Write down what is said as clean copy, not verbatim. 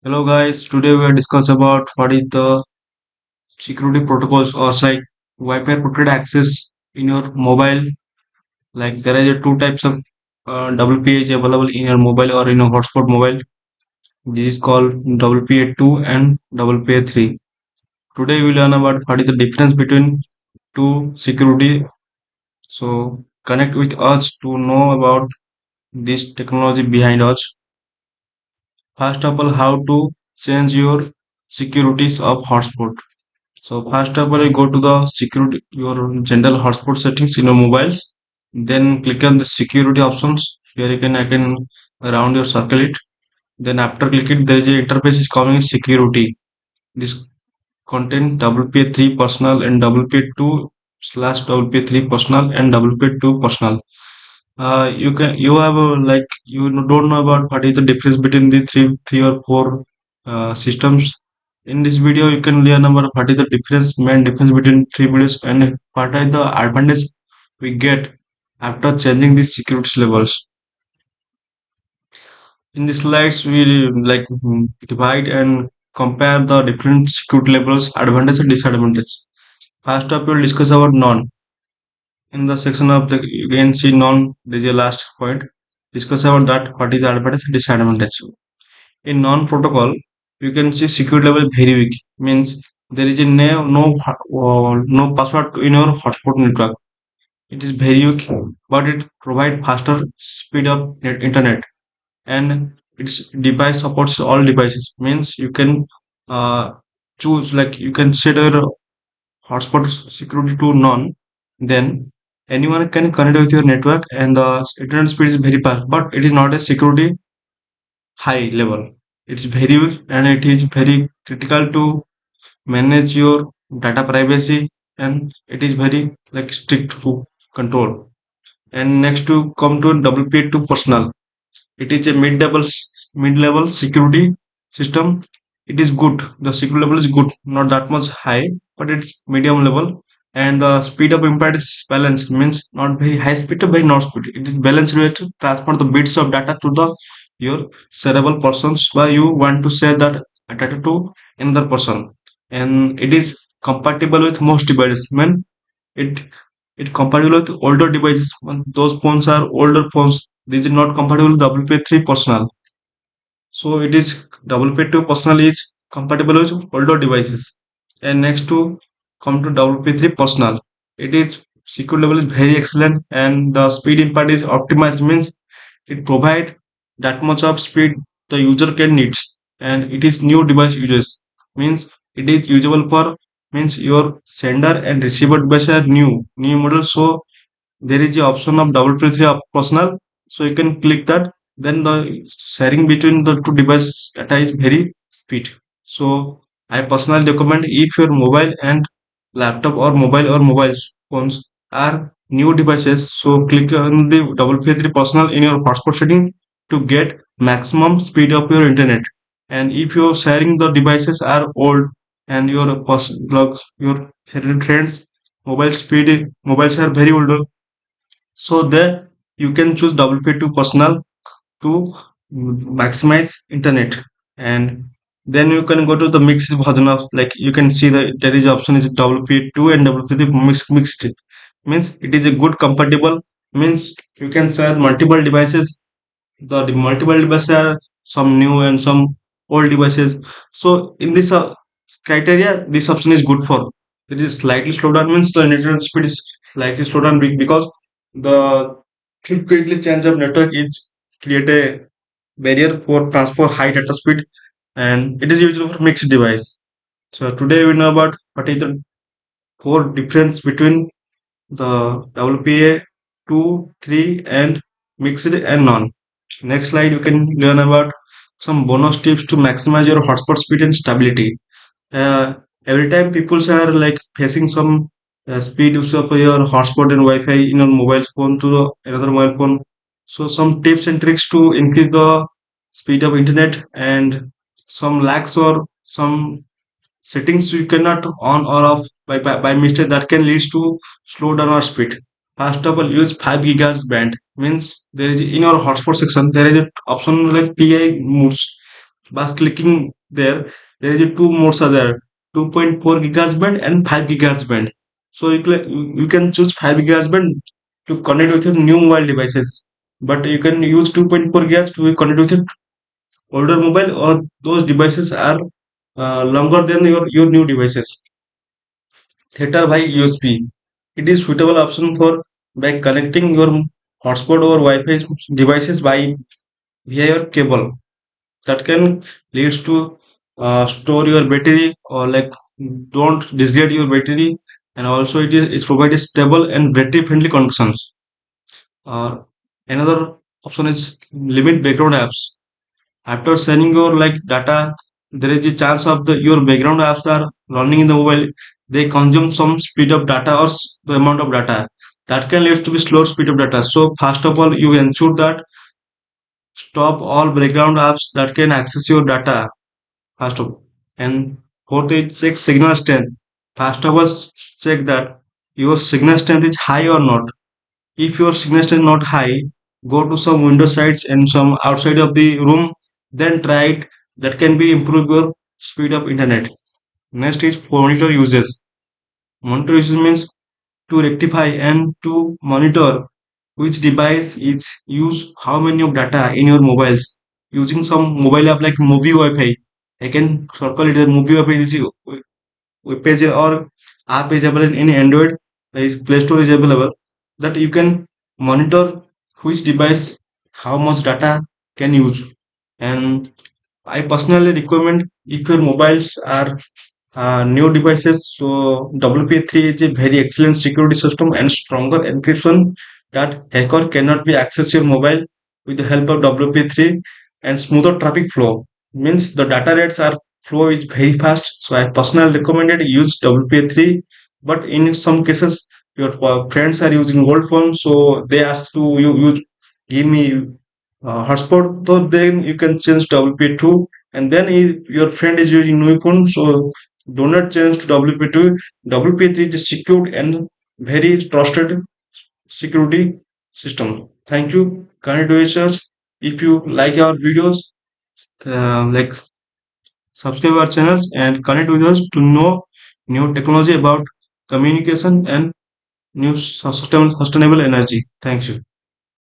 Hello guys, today we are discuss about what is the security protocols or like Wi-Fi protected access in your mobile. Like there are two types of WPA available in your mobile or in a hotspot mobile. This is called WPA2 and WPA3. Today we learn about what is the difference between two security. So connect with us to know about this technology behind us. First of all, how to change your securities of hotspot. So first of all, you go to the security your general hotspot settings in your mobiles. Then click on the security options. Here you can I can around your circle it. Then after click it, there is a interface is coming security. This contain WPA3 personal and WPA2 slash WPA3 personal and WPA2 personal. You have like you don't know about what is the difference between the three or four systems. In this video you can learn about what is the main difference between three videos and what are the advantage we get after changing these security levels. In the slides we like divide and compare the different security levels, advantage and disadvantage. First up we'll discuss our non. In the section of the you can see non, this is the last point. Discuss about that what is the advantage and disadvantage. In non protocol, you can see security level very weak. Means there is a no password in your hotspot network. It is very weak, but it provides faster speed of internet, and its device supports all devices. Means you can uh, choose like you can set your hotspot security to none, then anyone can connect with your network and the internet speed is very fast, but it is not a security high level. It's very weak and it is very critical to manage your data privacy, and it is very like strict to control. And next to come to WPA2 personal. It is a mid-level security system. It is good. The security level is good, not that much high, but it's medium level. And the speed of impact is balanced, means not very high speed or very not speed. It is balanced way to transfer the bits of data to the your servable persons where you want to share that data to another person. And it is compatible with most devices. Mean it it compatible with older devices. Those phones are older phones. This is not compatible with WP3 personal. So it is WP2 personal is compatible with older devices. And next to come to WP3 personal. It is security level is very excellent and the speed impact is optimized, means it provide that much of speed the user can needs, and it is new device users, means it is usable for, means your sender and receiver device are new model. So there is the option of double P3 of personal, so you can click that, then the sharing between the two devices data is very speed. So I personally recommend if your mobile and laptop or mobile phones are new devices, so click on the double P3 personal in your hotspot setting to get maximum speed of your internet. And if your sharing the devices are old and your friends mobiles are very old, so there you can choose WP2 personal to maximize internet. And then you can go to the mixed version of, like you can see that there is option is WP2 and WP3 mixed. Means it is a good compatible, means you can share multiple devices. The multiple devices are some new and some old devices. So in this criteria, this option is good for. It is slightly slowed down, means the internet speed is slightly slowed down because the quickly change of network is create a barrier for transfer high data speed, and it is used for mixed device. So today we know about what is the four difference between the WPA 2, 3 and mixed and non. Next slide you can learn about some bonus tips to maximize your hotspot speed and stability. Every time people are like facing some speed issue of your hotspot and Wi-Fi in your mobile phone to another mobile phone. So some tips and tricks to increase the speed of internet, and some lags or some settings you cannot on or off by mistake that can lead to slow down our speed. First of all, use 5 gigahertz band. Means there is in your hotspot section there is an option like PI modes. By clicking there, there is a two modes are there: 2.4 gigahertz band and 5 gigahertz band. So you can choose 5 gigahertz band to connect with your new mobile devices, but you can use 2.4 gigahertz to connect with your older mobile, or those devices are longer than your new devices. Theta by USB. It is suitable option for by connecting your hotspot or Wi-Fi devices by via your cable. That can leads to store your battery, or like don't degrade your battery, and also it provides stable and battery friendly conditions. Another option is limit background apps. After sending your like data, there is a chance of your background apps are running in the mobile, they consume some speed of data, or the amount of data that can lead to be slow speed of data. So first of all, you ensure that stop all background apps that can access your data first of all. And fourth is check signal strength. First of all, check that your signal strength is high or not. If your signal strength not high, go to some window sites and some outside of the room, then try it. That can be improve your speed of internet. Next is monitor uses. Monitor uses means to rectify and to monitor which device is use how many of data in your mobiles using some mobile app like movie Wi-Fi. I can circle it as movie Wi-Fi. This is web page or app is available in Android. Is Play Store is available, that you can monitor which device how much data can use. And I personally recommend, if your mobiles are new devices, so WPA3 is a very excellent security system and stronger encryption that hacker cannot be access your mobile with the help of WPA3. And smoother traffic flow means the data rates are flow is very fast. So I personally recommended use WPA3. But in some cases, your friends are using old phones, so they ask to you give me hotspot. So then you can change WPA2. And then if your friend is using new phone, so do not change to WP2. WP3 is secured and very trusted security system. Thank you. Connect with us. If you like our videos, like subscribe our channels and connect with us to know new technology about communication and new sustainable energy. Thank you.